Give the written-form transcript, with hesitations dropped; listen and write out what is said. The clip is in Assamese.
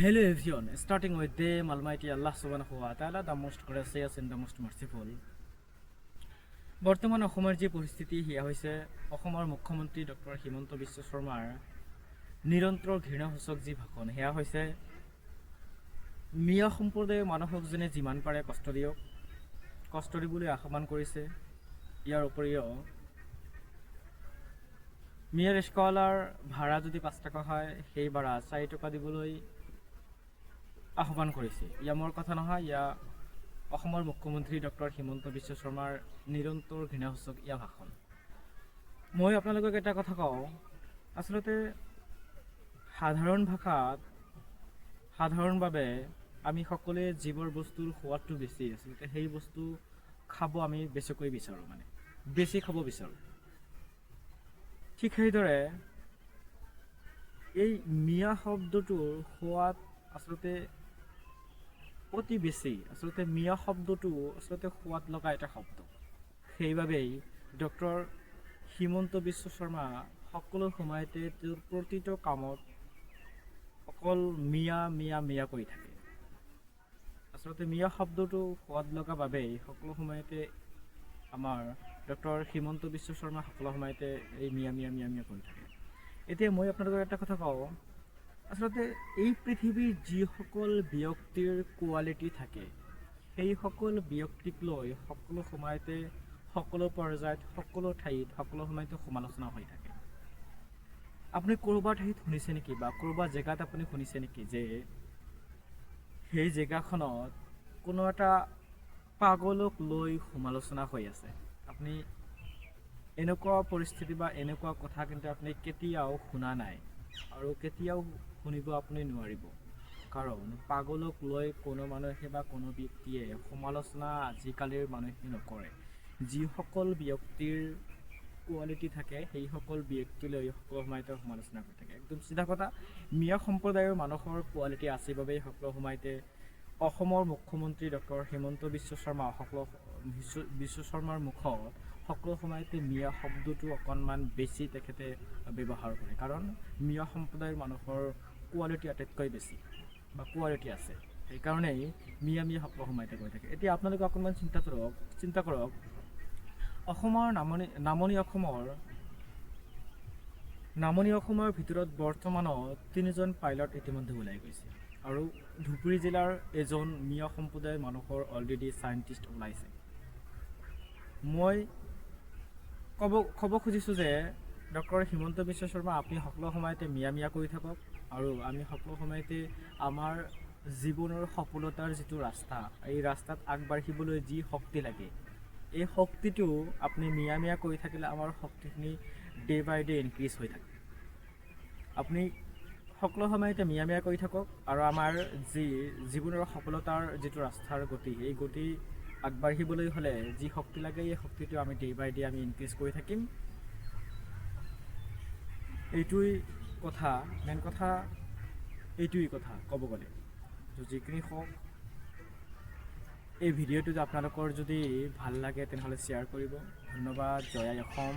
Hello everyone, starting with them, Almighty Allah subhanahu wa ta'ala, the most gracious and the most merciful. বৰ্তমান অসমৰ যে পৰিস্থিতি হিয়া হৈছে অসমৰ মুখ্যমন্ত্ৰী ডক্টৰ হিমন্ত বিশ্ব শৰ্মাৰ নিৰন্তৰ ঘৃণাসূচক যি ভাষণ হেয়া হৈছে মিয়া সম্প্ৰদায়ৰ মানুহক যেনে যিমান পাৰে কষ্ট দিবলৈ আহ্বান কৰিছে। ইয়াৰ উপৰিও মিয়াৰ স্কলাৰ ভাড়া যদি 5 টকা হয় সেই ভাড়া 4 টকা দিবলৈ আহ্বান কৰিছে। ইয়া মোৰ কথা নহয়, ইয়া অসমৰ মুখ্যমন্ত্ৰী ডক্টৰ হিমন্ত বিশ্ব শৰ্মাৰ নিৰন্তৰ ঘৃণাসূচক ইয়া ভাষণ। মই আপোনালোকক এটা কথা কওঁ, আচলতে সাধাৰণ ভাষাত সাধাৰণভাৱে আমি সকলোৱে যিবোৰ বস্তুৰ সোৱাদটো বেছি আচলতে সেই বস্তু খাব আমি বেছিকৈ বিচাৰোঁ, বেছি খাব বিচাৰোঁ। ঠিক সেইদৰে এই মিয়া শব্দটোৰ সোৱাদ আচলতে অতি বেছি। আচলতে মিয়া শব্দটো আচলতে সোৱাদ লগা এটা শব্দ। সেইবাবেই ডক্টৰ হিমন্ত বিশ্ব শৰ্মা সকলো সময়তে তেওঁৰ প্ৰতিটো কামত অকল মিয়া মিয়া মিয়া কৰি থাকে। আচলতে মিয়া শব্দটো সোৱাদ লগা বাবেই সকলো সময়তে আমাৰ ডক্টৰ হিমন্ত বিশ্ব শৰ্মা সকলো সময়তে এই মিয়া মিয়া মিয়া মিয়া কৰি থাকে। এতিয়া মই আপোনালোকক এটা কথা কওঁ, আচলতে এই পৃথিৱীৰ যিসকল ব্যক্তিৰ কোৱালিটি থাকে সেই সকল ব্যক্তিক লৈ সকলো সময়তে সকলো পৰ্যায়ত সকলো ঠাইত সকলো সময়তে সমালোচনা হৈ থাকে। আপুনি ক'ৰবাৰ ঠাইত শুনিছে নেকি বা ক'ৰবাৰ জেগাত আপুনি শুনিছে নেকি যে সেই জেগাখনত কোনো এটা পাগলক লৈ সমালোচনা হৈ আছে? আপুনি এনেকুৱা পৰিস্থিতি বা এনেকুৱা কথা কিন্তু আপুনি কেতিয়াও শুনা নাই আৰু কেতিয়াও শুনিব আপুনি নোৱাৰিব। কাৰণ পাগলক লৈ কোনো মানুহে বা কোনো ব্যক্তিয়ে সমালোচনা আজিকালিৰ মানুহে নকৰে। যিসকল ব্যক্তিৰ কোৱালিটি থাকে সেইসকল ব্যক্তিলৈ সকলো সময়তে সমালোচনা কৰি থাকে। একদম চিধা কথা, মিয়া সম্প্ৰদায়ৰ মানুহৰ কোৱালিটি আছে বাবেই সকলো সময়তে অসমৰ মুখ্যমন্ত্ৰী ডক্টৰ হিমন্ত বিশ্ব শৰ্মাৰ মুখত সকলো সময়তে মিয়া শব্দটো অকণমান বেছি তেখেতে ব্যৱহাৰ কৰে। কাৰণ মিয়া সম্প্ৰদায়ৰ মানুহৰ কোৱালিটি আটাইতকৈ বেছি বা কোৱালিটি আছে, সেইকাৰণেই মিয়া মিয়া সকলো সময়তে কৈ থাকে। এতিয়া আপোনালোকে অকণমান চিন্তা কৰক অসমৰ নামনি অসমৰ ভিতৰত বৰ্তমানত 3জন পাইলট ইতিমধ্যে ওলাই গৈছে আৰু ধুবুৰী জিলাৰ এজন মিয়া সম্প্ৰদায়ৰ মানুহৰ অলৰেডি চাইণ্টিষ্ট ওলাইছে। মই ক'ব খুজিছোঁ যে ডক্টৰ হিমন্ত বিশ্ব শৰ্মা আপুনি সকলো সময়তে মিয়া মিয়া কৰি থাকক আৰু আমি সকলো সময়তে আমাৰ জীৱনৰ সফলতাৰ যিটো ৰাস্তা, এই ৰাস্তাত আগবাঢ়িবলৈ যি শক্তি লাগে এই শক্তিটো আপুনি মিয়া মিয়া কৰি থাকিলে আমাৰ শক্তিখিনি ডে বাই ডে ইনক্ৰিজ হৈ থাকে। আপুনি সকলো সময়তে মিয়া মিয়া কৰি থাকক আৰু আমাৰ যি জীৱনৰ সফলতাৰ যিটো ৰাস্তাৰ গতি, এই গতি আগবাঢ়িবলৈ হ'লে যি শক্তি লাগে এই শক্তিটো আমি ডে বাই ডে আমি ইনক্ৰিজ কৰি থাকিম। এইটোৱেই কথা, মেইন কথা এইটোৱেই কথা ক'ব গ'লে। তো যিখিনি হওক, এই ভিডিঅ'টো আপোনালোকৰ যদি ভাল লাগে তেনেহ'লে শ্বেয়াৰ কৰিব। ধন্যবাদ। জয় আই অসম।